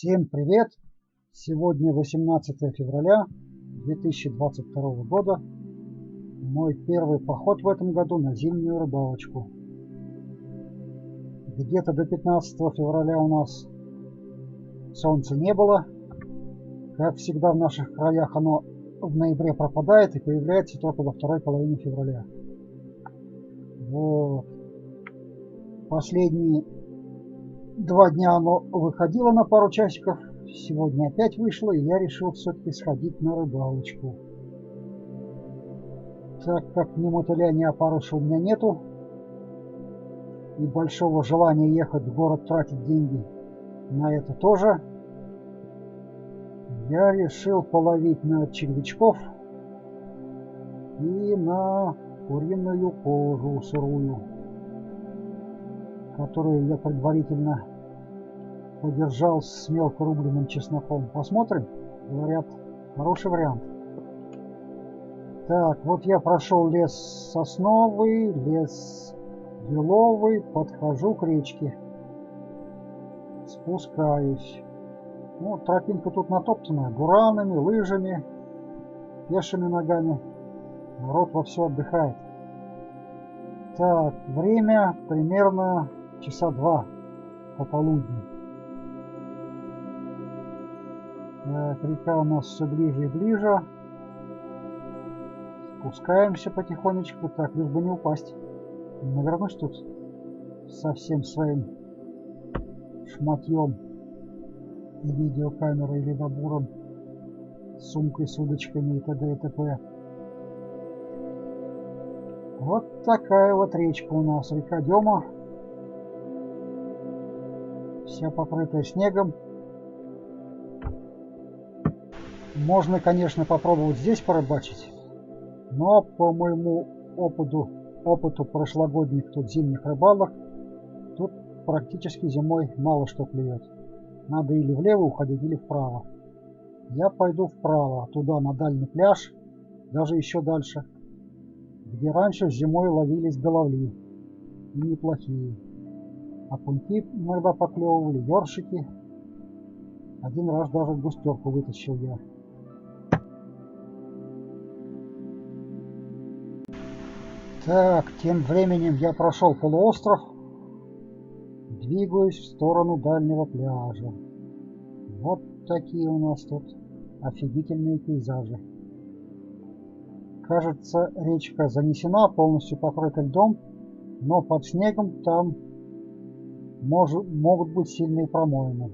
Всем привет! Сегодня 18 февраля 2022 года. Мой первый поход в этом году на зимнюю рыбалочку. Где-то до 15 февраля у нас солнца не было. Как всегда в наших краях оно в ноябре пропадает и появляется только во второй половине февраля. Вот. Последние 2 дня оно выходило на пару часиков. Сегодня опять вышло, и я решил все-таки сходить на рыбалочку. Так как ни мотыля, ни опарыша у меня нету, и большого желания ехать в город тратить деньги на это тоже, я решил половить на червячков и на куриную кожу сырую, которую я предварительно подержал с мелкорубленным чесноком. Посмотрим. Говорят, хороший вариант. Так, вот я прошел лес сосновый, лес еловый, подхожу к речке. Спускаюсь. Ну, тропинка тут натоптанная буранами, лыжами, пешими ногами. Народ вовсю отдыхает. Так, время примерно часа 2 пополудни. Так, река у нас все ближе и ближе. Спускаемся потихонечку. Так, лишь бы не упасть. Навернусь тут со всем своим шматьем и видеокамерой, и ледобуром, сумкой с удочками и т.д. и т.п. Вот такая вот речка у нас, река Дема. Вся покрытая снегом. Можно, конечно, попробовать здесь порыбачить, но по моему опыту прошлогодних тут зимних рыбалок, тут практически зимой мало что клюет. Надо или влево уходить, или вправо. Я пойду вправо, туда, на дальний пляж, даже еще дальше, где раньше зимой ловились головли, и неплохие. Окуньки иногда поклевывали, ёршики. Один раз даже густерку вытащил я. Так, тем временем я прошел полуостров, двигаюсь в сторону дальнего пляжа. Вот такие у нас тут офигительные пейзажи. Кажется, речка занесена, полностью покрыта льдом, но под снегом там могут быть сильные промоины.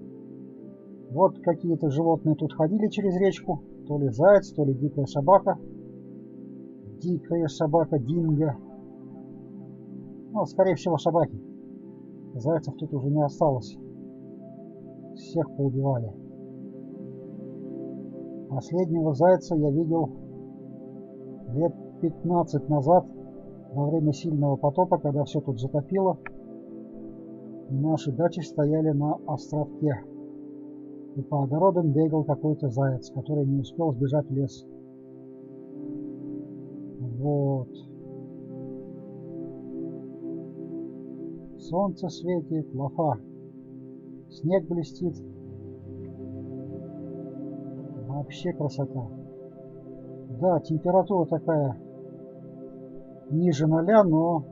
Вот какие-то животные тут ходили через речку, то ли заяц, то ли дикая собака. Дикая собака динго. Ну, скорее всего, собаки. Зайцев тут уже не осталось. Всех поубивали. Последнего зайца я видел лет 15 назад, во время сильного потопа, когда все тут затопило. И наши дачи стояли на островке. И по огородам бегал какой-то заяц, который не успел сбежать в лес. Вот. Солнце светит, лафа. Снег блестит. Вообще красота. Да, температура такая ниже 0, но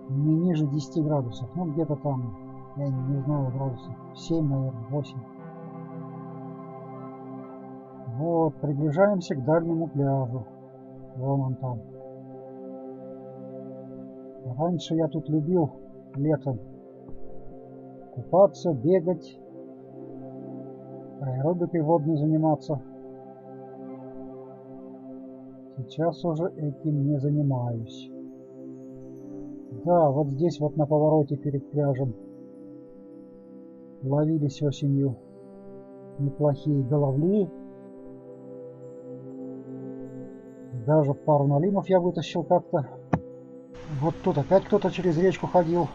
не ниже 10 градусов. Ну, где-то там, я не знаю, градусов 7, наверное, 8. Вот, приближаемся к дальнему пляжу. Вон он там. Раньше я тут любил летом купаться, бегать, аэробикой водной заниматься. Сейчас уже этим не занимаюсь. Да, вот здесь вот на повороте перед пляжем ловились осенью неплохие головли. Даже пару налимов я вытащил как-то. Вот тут опять кто-то через речку ходил.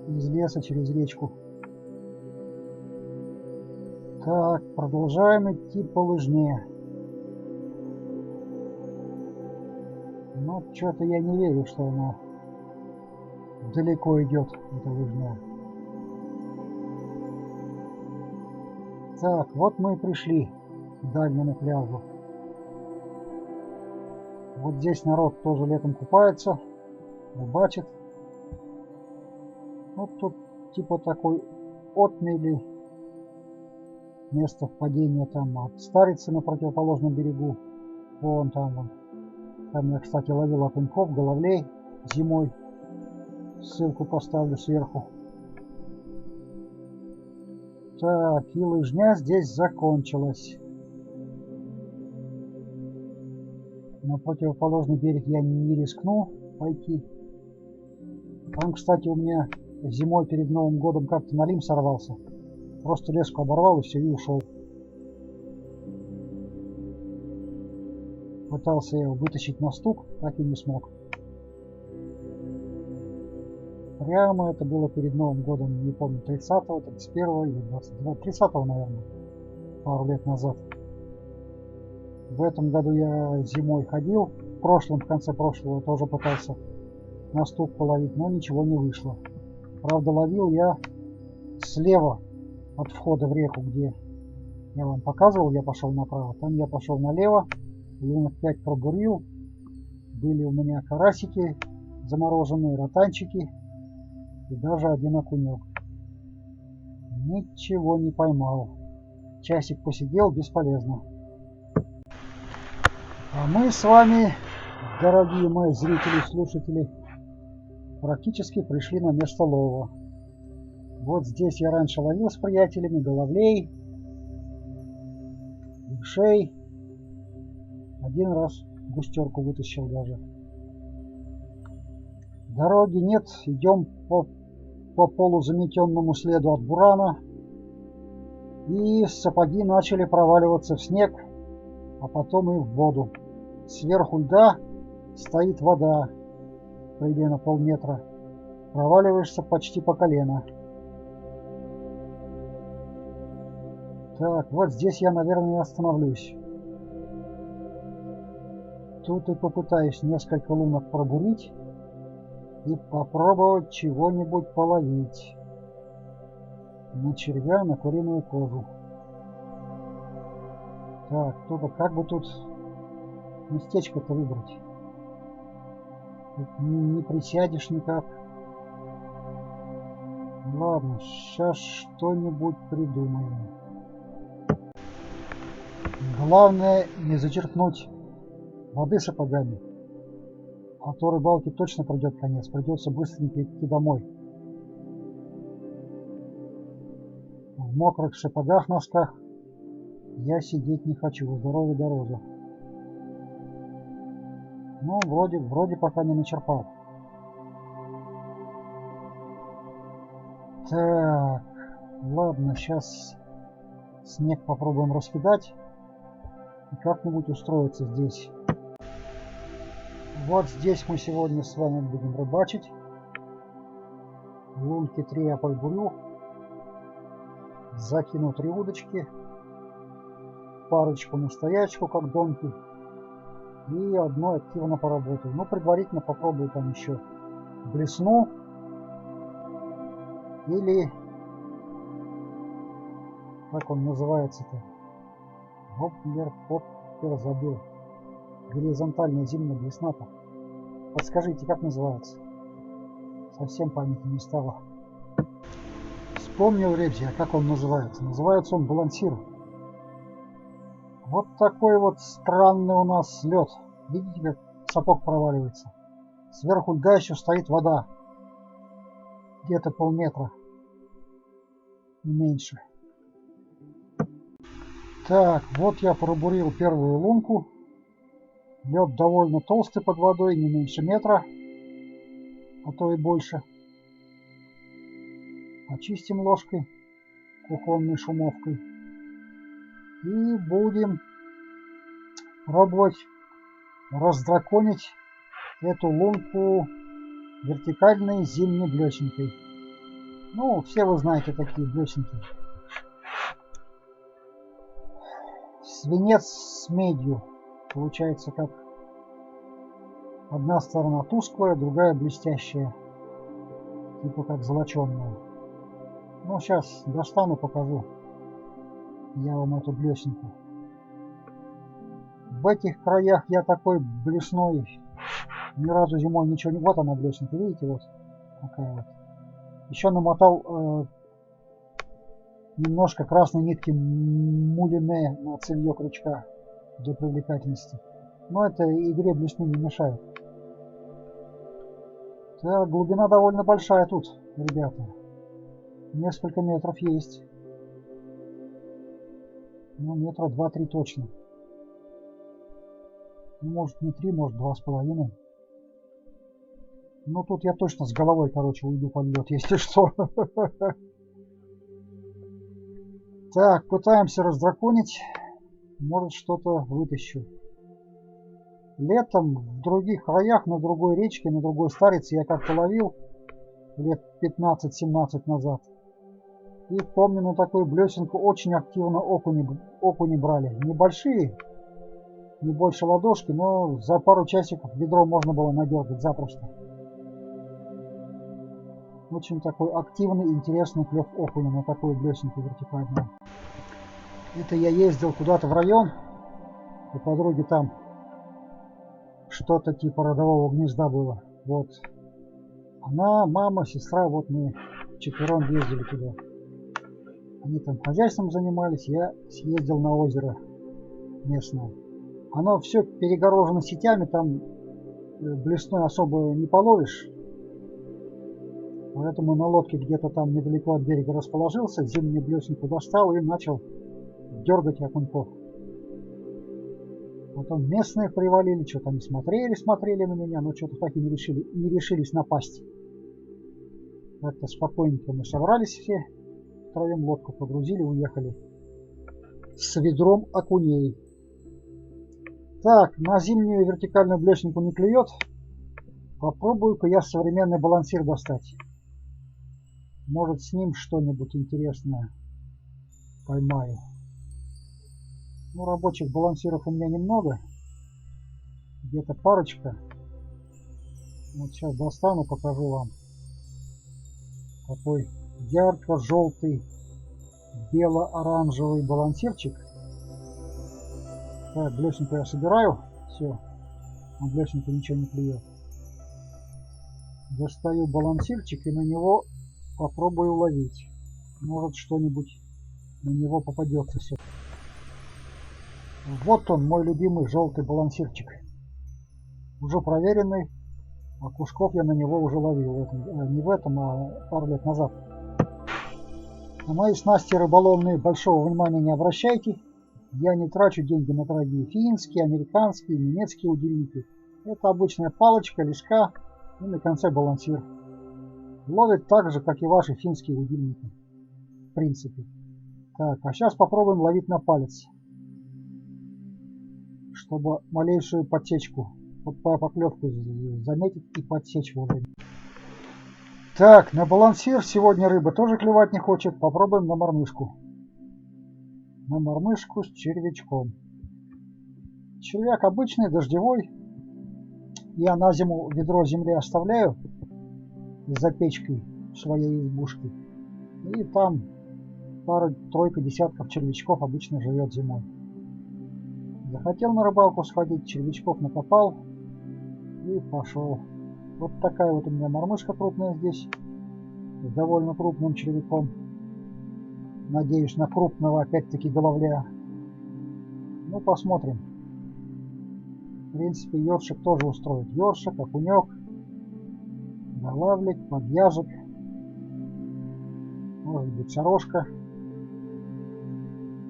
Из леса через речку. Так, продолжаем идти по лыжне. Но что-то я не верю, что она далеко идет эта лыжня. Так, вот мы и пришли к дальнему пляжу. Вот здесь народ тоже летом купается, рыбачит. Вот тут типа такой отмели, место впадения там от Старицы на противоположном берегу. Вон там вон. Там я, кстати, ловил окуньков, головлей зимой. Ссылку поставлю сверху. Так, и лыжня здесь закончилась. На противоположный берег я не рискну пойти. Там, кстати, у меня зимой перед Новым годом как-то налим сорвался. Просто леску оборвал и все, и ушел. Пытался я его вытащить на стук, так и не смог. Прямо это было перед Новым годом, не помню, 30-го, 31-го или 22-го, 30-го, наверное, пару лет назад. В этом году я зимой ходил, в прошлом, в конце прошлого тоже пытался на стук половить, но ничего не вышло. Правда, ловил я слева от входа в реку, где я вам показывал, я пошел направо, там я пошел налево, минут 5 пробурил, были у меня карасики замороженные, ротанчики и даже один окунек. Ничего не поймал. Часик посидел, бесполезно. А мы с вами, дорогие мои зрители и слушатели, практически пришли на место лова. Вот здесь я раньше ловил с приятелями головлей, левшей. Один раз густерку вытащил даже. Дороги нет, идем по полузаметенному следу от бурана. И сапоги начали проваливаться в снег, а потом и в воду. Сверху льда стоит вода, примерно полметра. Проваливаешься почти по колено. Так, вот здесь я, наверное, и остановлюсь. Тут и попытаюсь несколько лунок пробурить и попробовать чего-нибудь половить. На червя, на куриную кожу. Так, тут как бы тут местечко-то выбрать? Тут не присядешь никак. Ладно, сейчас что-нибудь придумаем. Главное не зачерпнуть воды сапогами, а то рыбалке точно придет конец. Придется быстренько идти домой. В мокрых сапогах, носках я сидеть не хочу, здоровье дороже. Ну, вроде пока не начерпал. Так, ладно, сейчас снег попробуем раскидать и как-нибудь устроиться здесь. Вот здесь мы сегодня с вами будем рыбачить. Лунки 3 я пробурю. Закину 3 удочки. Парочку на стоячку, как донки. И одной активно поработаю. Ну, предварительно попробую там еще блесну. Или... как он называется-то? Воблер, поппер, забыл. Горизонтальная зимняя блесна-то. Подскажите, как называется? Совсем памяти не стало. Вспомнил, ребята, как он называется. Называется он балансир. Вот такой вот странный у нас лед. Видите, как сапог проваливается? Сверху льда еще стоит вода. Где-то полметра. Не меньше. Так, вот я пробурил первую лунку. Лед довольно толстый под водой, не меньше метра, а то и больше. Очистим ложкой, кухонной шумовкой. И будем пробовать раздраконить эту лунку вертикальной зимней блесенкой. Ну, все вы знаете такие блесенки. Свинец с медью. Получается, как одна сторона тусклая, другая блестящая. Типа как золоченая. Ну, сейчас достану, покажу я вам эту блесенку. В этих краях я такой блесной ни разу зимой ничего не... Вот она блесенка, видите, вот такая вот. Еще намотал немножко красной нитки мулине на цевье крючка для привлекательности. Но это игре блесну не мешает. Да, глубина довольно большая тут, ребята. Несколько метров есть. Ну, метра 2-3 точно. Ну, может не 3, может 2,5. Ну, тут я точно с головой, короче, уйду под лед, если что. Так, пытаемся раздраконить. Может, что-то вытащу. Летом в других краях, на другой речке, на другой старице я как-то ловил лет 15-17 назад. И помню, на такую блесенку очень активно окуни брали. Небольшие, не больше ладошки, но за пару часиков ведро можно было надергать запросто. Очень такой активный, интересный клев окуня на такую блесенку вертикальную. Это я ездил куда-то в район, у подруги там что-то типа родового гнезда было. Вот. Она, мама, сестра, вот мы вчетвером ездили туда. Они там хозяйством занимались, я съездил на озеро местное. Оно все перегорожено сетями, там блесной особо не половишь. Поэтому на лодке где-то там недалеко от берега расположился, зимнюю блесенку достал и начал дергать окуньков. Потом местные привалили, что-то они смотрели на меня, но что-то так и не решились напасть. Как-то спокойненько мы собрались все, втроем лодку погрузили, уехали с ведром окуней. Так, на зимнюю вертикальную блесенку не клюет. Попробую-ка я современный балансир достать. Может, с ним что-нибудь интересное поймаю. Ну, рабочих балансиров у меня немного. Где-то парочка. Вот сейчас достану, покажу вам. Такой ярко-желтый, бело-оранжевый балансирчик. Так, блесенку я собираю. Все. На блесенку ничего не клюет. Достаю балансирчик и на него попробую ловить. Может, что-нибудь на него попадется все. Вот он, мой любимый желтый балансирчик. Уже проверенный. Окушков я на него уже ловил. Не в этом, а пару лет назад. На мои снасти рыболовные большого внимания не обращайте. Я не трачу деньги на дорогие финские, американские, немецкие удильники. Это обычная палочка, леска и на конце балансир. Ловит так же, как и ваши финские удильники. В принципе. Так, а сейчас попробуем ловить на палец. Чтобы малейшую подсечку, поклевку заметить и подсечь вовремя. Так, на балансир сегодня рыба тоже клевать не хочет. Попробуем на мормышку. На мормышку с червячком. Червяк обычный, дождевой. Я на зиму ведро земли оставляю за печкой своей избушки. И там пара-тройка десятков червячков обычно живет зимой. Захотел на рыбалку сходить, червячков накопал и пошел. Вот такая вот у меня мормышка крупная здесь, с довольно крупным червяком. Надеюсь на крупного опять-таки головля. Ну, посмотрим. В принципе, ёршик тоже устроит. Ёршик, окунек, голавлик, подъяжек. Может быть, сорожка.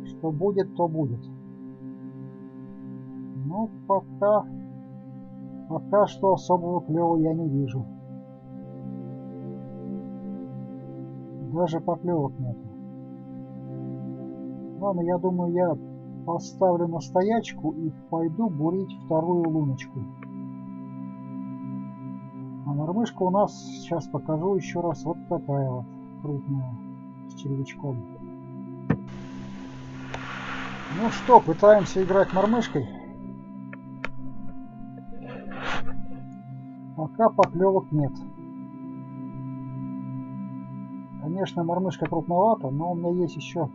Что будет, то будет. Ну, пока что особого клёва я не вижу. Даже поклевок нет. Ладно, я думаю, я поставлю на стоячку и пойду бурить вторую луночку. А мормышка у нас, сейчас покажу еще раз, вот такая вот крупная, с червячком. Ну что, пытаемся играть мормышкой. Пока поклевок нет. конечно, мормышка крупновата, но у меня есть еще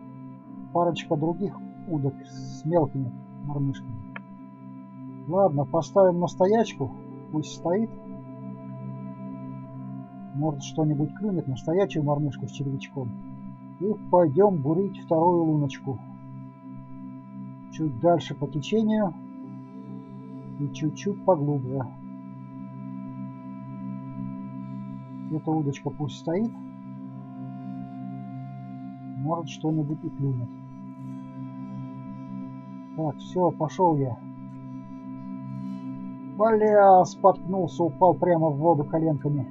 парочка других удок с мелкими мормышками. Ладно, поставим на стоячку, пусть стоит. Может, что-нибудь клюнет на стоячую мормышку с червячком. И пойдем бурить вторую луночку. Чуть дальше по течению и чуть-чуть поглубже. Эта удочка пусть стоит. Может, что-нибудь и клюнет. Так, все, пошел я. Бля, споткнулся, упал прямо в воду коленками.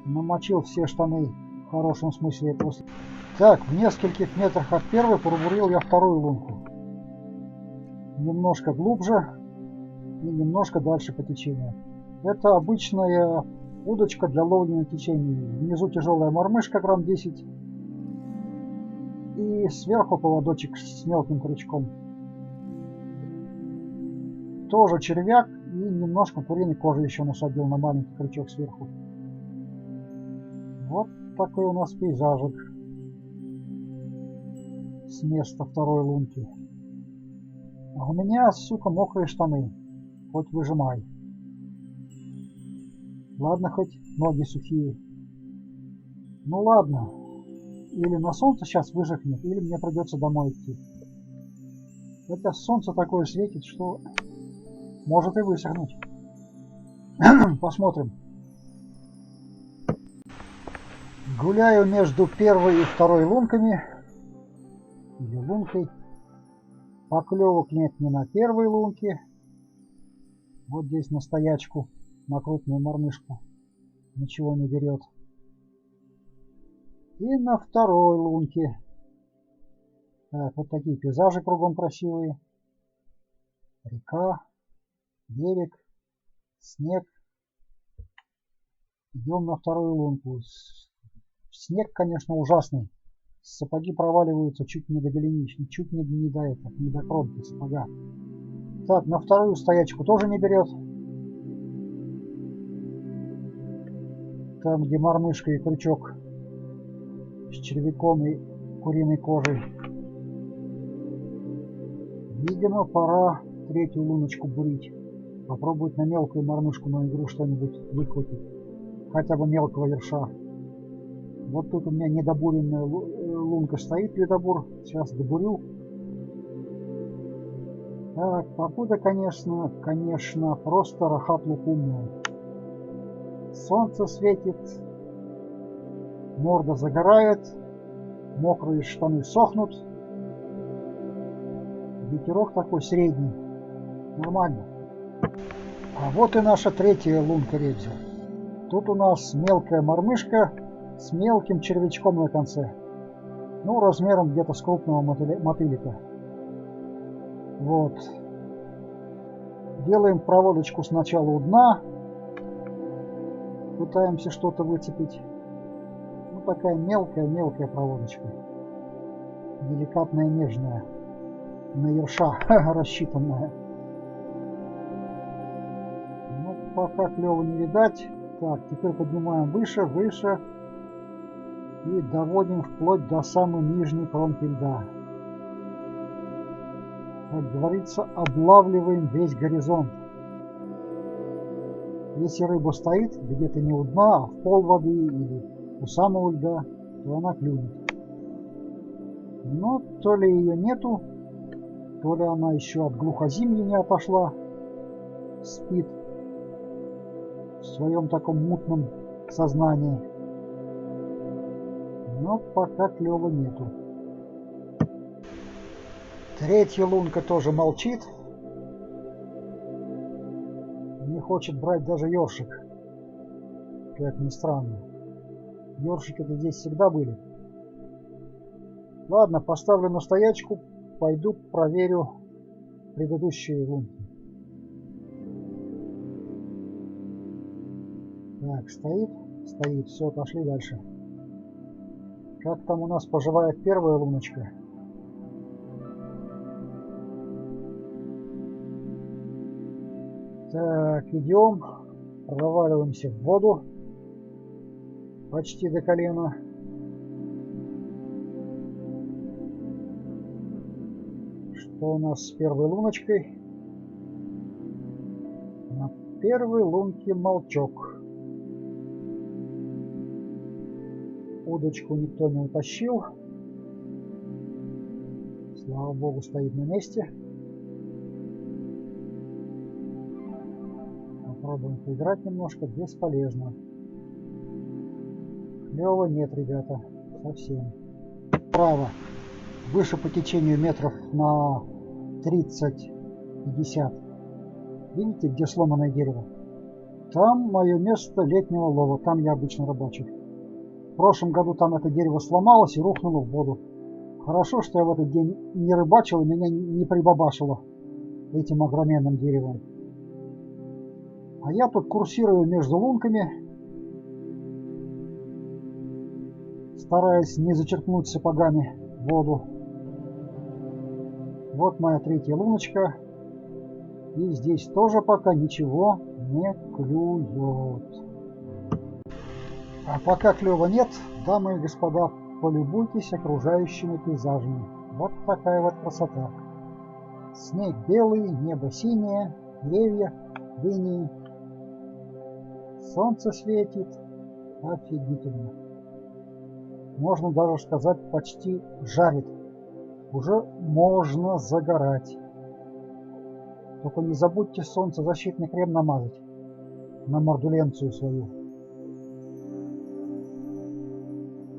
Намочил все штаны в хорошем смысле этого. Так, в нескольких метрах от первой пробурил я вторую лунку. Немножко глубже и немножко дальше по течению. Это обычная удочка для ловли на течении. Внизу тяжелая мормышка грамм 10. И сверху поводочек с мелким крючком. Тоже червяк и немножко куриной кожи еще насадил на маленький крючок сверху. Вот такой у нас пейзажик с места второй лунки. А у меня, сука, мокрые штаны. Хоть выжимай. Ладно, хоть ноги сухие. Ну ладно. Или на солнце сейчас выжахнет, или мне придется домой идти. Хотя солнце такое светит, что может и высохнуть. Посмотрим. Гуляю между первой и второй лунками. Или лункой. Поклевок нет ни на первой лунке. Вот здесь на стоячку, на крупную мормышку. Ничего не берет. И на второй лунке. Так, вот такие пейзажи кругом красивые. Река, берег, снег. Идем на вторую лунку. Снег, конечно, ужасный. Сапоги проваливаются чуть не до голенищ, чуть не до этого, не до кромки сапога. Так, на вторую стоячку тоже не берет. Там, где мормышка и крючок с червяком и куриной кожей. Видимо, пора третью луночку бурить. Попробовать на мелкую мормышку на игру что-нибудь выкрутить. Хотя бы мелкого ерша. Вот тут у меня недобуренная лунка стоит, ледобур. Сейчас добурю. Так, погода, конечно, просто рахат лукумная. Солнце светит, морда загорает, мокрые штаны сохнут. Ветерок такой средний. Нормально. А вот и наша третья лунка ребзя. Тут у нас мелкая мормышка с мелким червячком на конце. Ну, размером где-то с крупного мотылика. Вот. Делаем проводочку сначала у дна. Пытаемся что-то выцепить. Ну, такая мелкая проводочка. Деликатная, нежная. На ерша рассчитанная. Ну, пока клёва не видать. Так, теперь поднимаем выше, выше. И доводим вплоть до самой нижней кромки льда. Как говорится, облавливаем весь горизонт. Если рыба стоит где-то не у дна, а в пол воды или у самого льда, то она клюнет. Но то ли ее нету, то ли она еще от глухозимья не отошла, спит в своем таком мутном сознании. Но пока клёва нету. Третья лунка тоже молчит. Не хочет брать даже ёршик. Как ни странно. Ёршики-то здесь всегда были. Ладно, поставлю на стоячку. Пойду проверю предыдущие лунки. Так, стоит. Стоит. Все, пошли дальше. Как там у нас поживает первая луночка? Так, идем. Проваливаемся в воду. Почти до колена. Что у нас с первой луночкой? На первой лунке молчок. Удочку никто не утащил. Слава богу, стоит на месте. Попробуем поиграть немножко. Бесполезно. Клёва нет, ребята. Совсем. Право. Выше по течению метров на 30-50. Видите, где сломанное дерево? Там мое место летнего лова. Там я обычно рыбачу. В прошлом году там это дерево сломалось и рухнуло в воду. Хорошо, что я в этот день не рыбачил и меня не прибабашило этим огроменным деревом. А я тут курсирую между лунками, стараясь не зачерпнуть сапогами воду. Вот моя третья луночка. И здесь тоже пока ничего не клюет. А пока клёва нет, дамы и господа, полюбуйтесь окружающими пейзажами. Вот такая вот красота. Снег белый, небо синее, деревья дыни. Солнце светит. Офигительно. Можно даже сказать, почти жарит. Уже можно загорать. Только не забудьте солнцезащитный крем намазать на мордуленцию свою.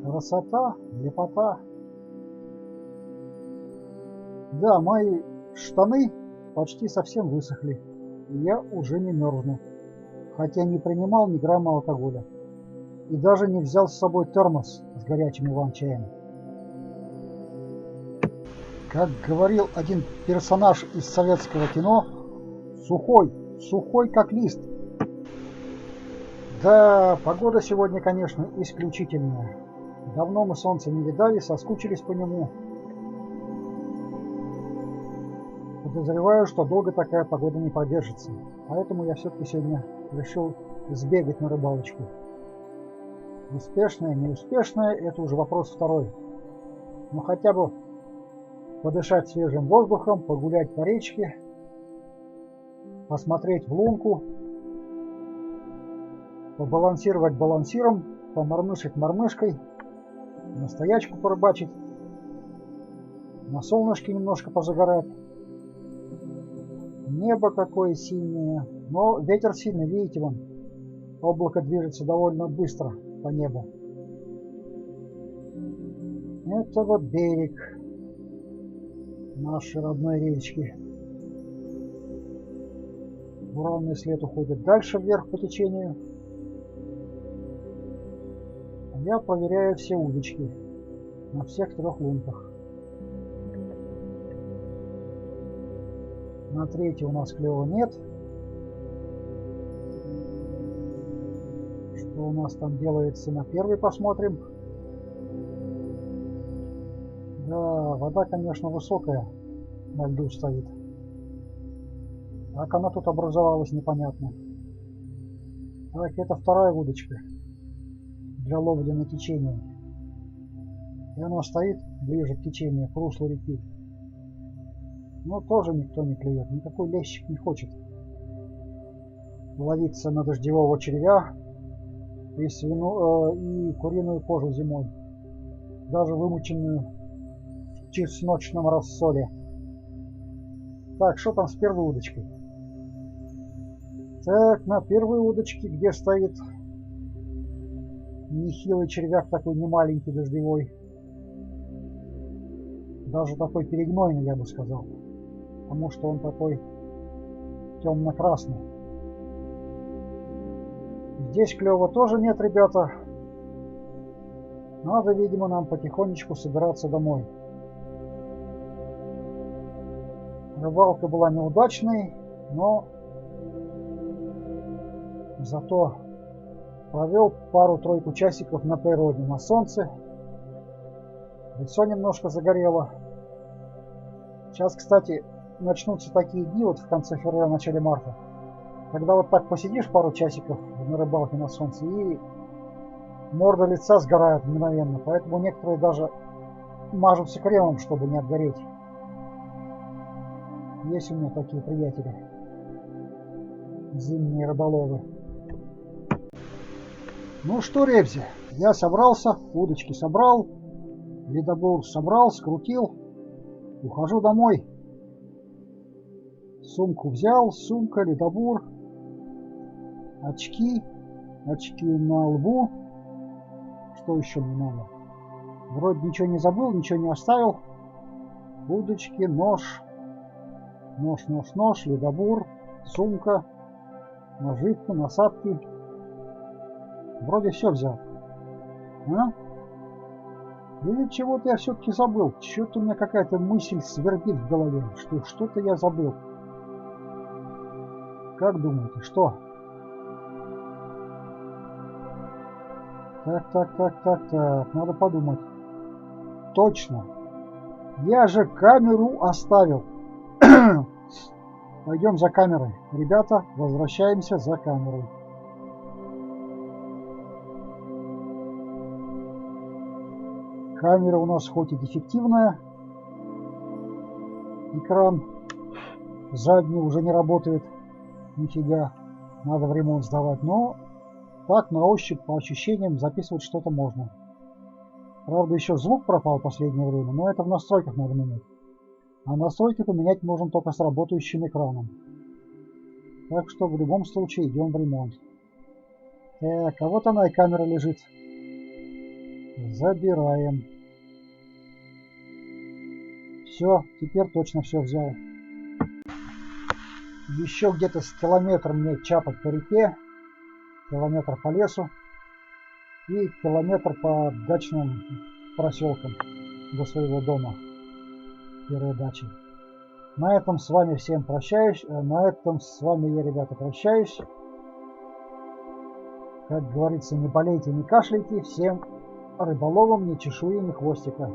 Красота, лепота. Да, мои штаны почти совсем высохли, и я уже не мерзну, хотя не принимал ни грамма алкоголя. И даже не взял с собой термос с горячим иван-чаем. Как говорил один персонаж из советского кино, сухой, сухой как лист. Да, погода сегодня, конечно, исключительная. Давно мы солнца не видали, соскучились по нему. Подозреваю, что долго такая погода не продержится. Поэтому я все-таки сегодня решил сбегать на рыбалочку. Успешная, неуспешная, это уже вопрос второй. Но хотя бы подышать свежим воздухом, погулять по речке, посмотреть в лунку, побалансировать балансиром, помормышить мормышкой, на стоячку порыбачить, на солнышке немножко позагорать. Небо какое синее, но ветер сильный, видите, вон, облако движется довольно быстро по небу. Это вот берег нашей родной речки. Буранный след уходит дальше вверх по течению. Я проверяю все удочки на всех трех лунках. На третьей у нас клёва нет. Что у нас там делается на первой, посмотрим. Да, вода, конечно, высокая, на льду стоит. Как она тут образовалась, непонятно. Так, это вторая удочка для ловли на течение. И она стоит ближе к течению, к руслу реки. Но тоже никто не клюет, никакой лещик не хочет ловиться на дождевого червя и, и куриную кожу зимой, даже вымоченную в чесночном рассоле. Так, что там с первой удочкой? Так, на первой удочке, где стоит нехилый червяк, такой немаленький дождевой, даже такой перегнойный, я бы сказал, потому что он такой темно-красный. Здесь клёва тоже нет, ребята. Надо, видимо, нам потихонечку собираться домой. Рыбалка была неудачной, но зато провел пару-тройку часиков на природе, на солнце. Лицо немножко загорело. Сейчас, кстати, начнутся такие дни вот в конце февраля, начале марта, когда вот так посидишь пару часиков на рыбалке на солнце, и морда лица сгорает мгновенно. Поэтому некоторые даже мажутся кремом, чтобы не обгореть. Есть у меня такие приятели. Зимние рыболовы. Ну что, ребзи, я собрался, удочки собрал, ледобур собрал, скрутил. Ухожу домой. Сумку взял, сумка, ледобур, очки на лбу. Что еще мне надо? Вроде ничего не забыл, ничего не оставил. Удочки, нож, ледобур, сумка, наживки, насадки. Вроде все взял. А? Или чего-то я все-таки забыл. Что-то у меня какая-то мысль свербит в голове, что что-то я забыл. Как думаете, что? Так, надо подумать. Точно. Я же камеру оставил. Пойдем за камерой. Ребята, возвращаемся за камерой. Камера у нас хоть и дефективная. Экран задний уже не работает. Нифига. Надо в ремонт сдавать. Но так на ощупь, по ощущениям, записывать что-то можно. Правда, еще звук пропал в последнее время, но это в настройках надо менять. А настройки поменять можно только с работающим экраном. Так что в любом случае идем в ремонт. Так, а вот она и камера лежит. Забираем. Все, теперь точно все взял. Еще где-то с километр мне чапать по реке, километр по лесу и километр по дачным проселкам до своего дома, первой дачи. На этом с вами всем прощаюсь. На этом с вами я, ребята, прощаюсь. Как говорится, не болейте, не кашляйте. Всем рыболовам ни чешуи, ни хвостика.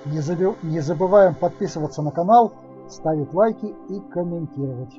Не забываем подписываться на канал, ставить лайки и комментировать.